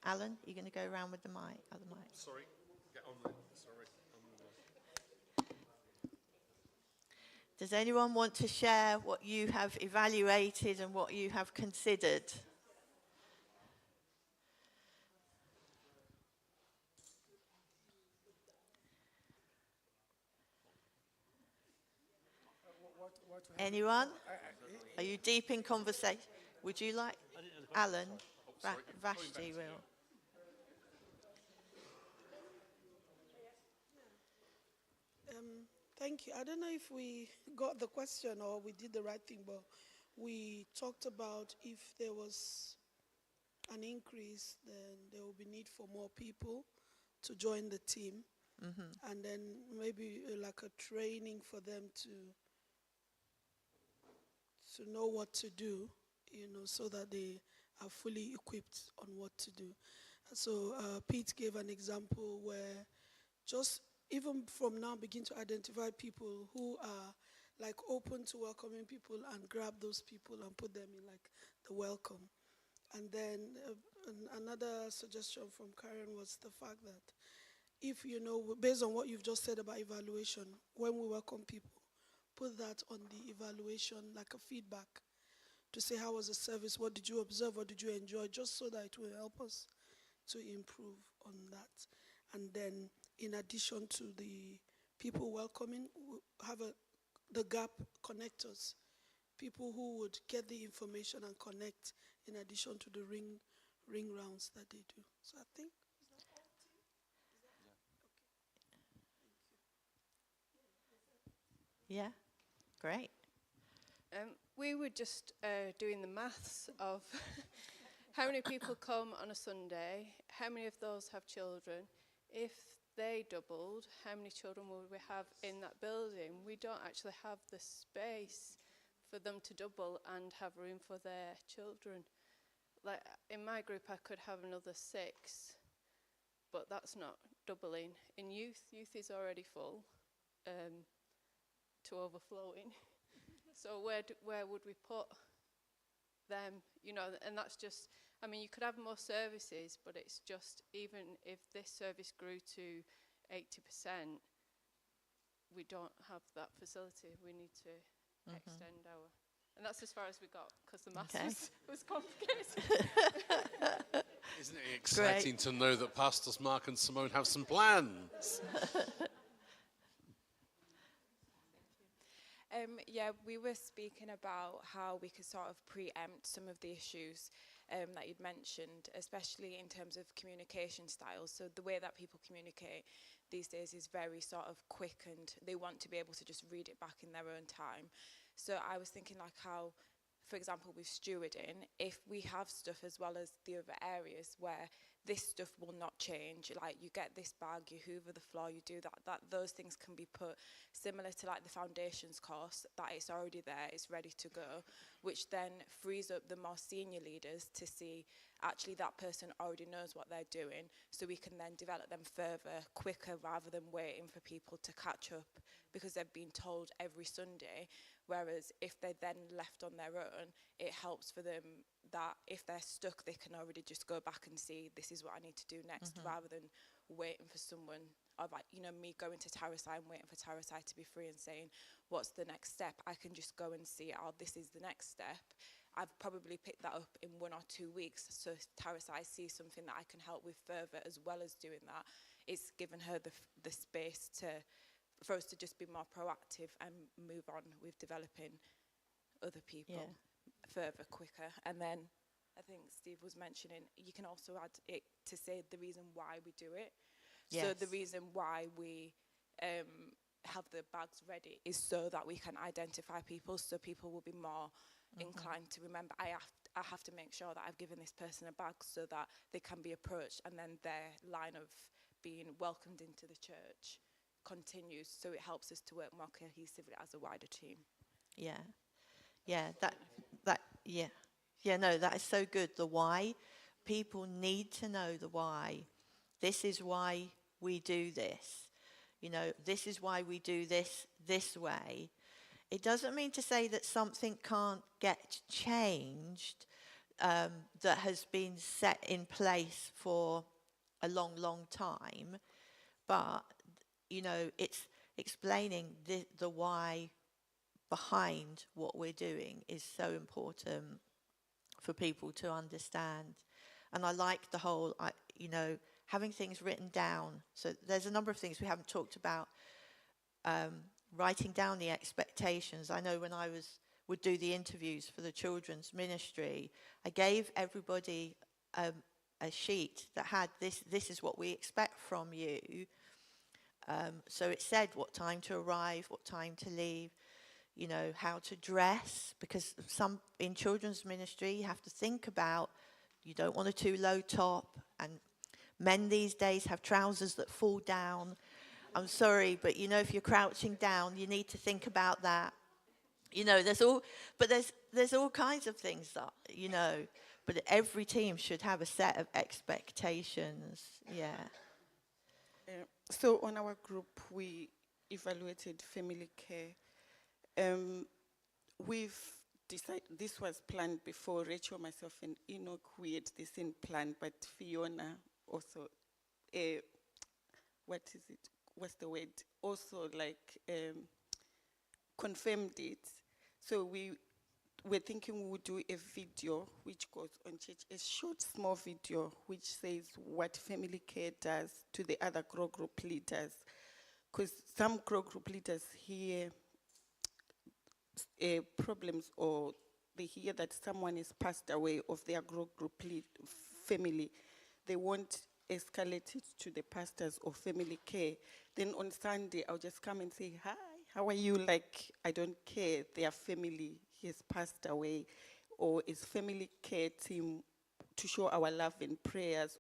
Alan, you're going to go around with the mic, other mic. Sorry, get on there. Sorry. Does anyone want to share what you have evaluated and what you have considered? Anyone? Are you deep in conversation? Would you like? Alan, Vashti will. Thank you. I don't know if we got the question or we did the right thing, but we talked about if there was an increase, then there will be need for more people to join the team. Mm-hmm. And then maybe like a training for them to know what to do, so that they are fully equipped on what to do. So Pete gave an example where just even from now begin to identify people who are like open to welcoming people and grab those people and put them in like the welcome. And then another suggestion from Karen was the fact that if, based on what you've just said about evaluation, when we welcome people, put that on the evaluation like a feedback to say, how was the service, what did you observe, what did you enjoy, just so that it will help us to improve on that. And then in addition to the people welcoming, we have the gap connectors, people who would get the information and connect in addition to the ring rounds that they do. So I think, is that all? Yeah, great. We were just doing the maths of how many people come on a Sunday, how many of those have children. If they doubled, how many children would we have in that building? We don't actually have the space for them to double and have room for their children. Like in my group, I could have another 6, but that's not doubling. In youth is already full to overflowing. So where would we put them? And that's just, you could have more services, but it's just, even if this service grew to 80%, we don't have that facility. We need to extend our, and that's as far as we got, because the maths was complicated. Isn't it exciting to know that Pastors Mark and Simone have some plans? We were speaking about how we could sort of preempt some of the issues that you'd mentioned, especially in terms of communication styles. So the way that people communicate these days is very sort of quick, and they want to be able to just read it back in their own time. So I was thinking like how, for example, with stewarding, if we have stuff as well as the other areas where this stuff will not change, like you get this bag, you hoover the floor, you do that those things can be put similar to like the foundations course, that it's already there, it's ready to go, which then frees up the more senior leaders to see actually that person already knows what they're doing, so we can then develop them further quicker rather than waiting for people to catch up because they've been told every Sunday. Whereas if they're then left on their own, it helps for them that if they're stuck, they can already just go back and see, this is what I need to do next, rather than waiting for someone, or like, me going to Tarasai and waiting for Tarasai to be free and saying, what's the next step? I can just go and see, this is the next step. I've probably picked that up in 1 or 2 weeks. So if Tarasai sees something that I can help with further as well as doing that, it's given her the space for us to just be more proactive and move on with developing other people further, quicker. And then I think Steve was mentioning, you can also add it to say the reason why we do it. Yes. So the reason why we have the bags ready is so that we can identify people, so people will be more inclined to remember, I have to make sure that I've given this person a bag so that they can be approached, and then their line of being welcomed into the church continues, so it helps us to work more cohesively as a wider team. That is so good. The why. People need to know the why. This is why we do this. This is why we do this way. It doesn't mean to say that something can't get changed. that has been set in place for a long, long time. But, you know, it's explaining the why behind what we're doing is so important for people to understand. And I like the whole, you know, having things written down. So there's a number of things we haven't talked about. Writing down the expectations. I know when I would do the interviews for the children's ministry, I gave everybody a sheet that had this is what we expect from you. So it said what time to arrive, what time to leave, you know, how to dress, because in children's ministry you have to think about, you don't want a too low top, and men these days have trousers that fall down. I'm sorry, but you know, if you're crouching down, you need to think about that. You know, there's all kinds of things that, you know, but every team should have a set of expectations. Yeah. So on our group, we evaluated family care. We've decided, this was planned before Rachel, myself, and Enoch, we had this in plan, but Fiona also, what's the word? Also confirmed it. So we're thinking we would do a video which goes on church, a short, small video which says what family care does to the other grow group leaders. Because some grow group leaders hear problems, or they hear that someone has passed away of their grow group family. They won't escalate it to the pastors or family care. Then on Sunday, I'll just come and say, hi, how are you? Like, I don't care, their family has passed away. Or is family care team to show our love and prayers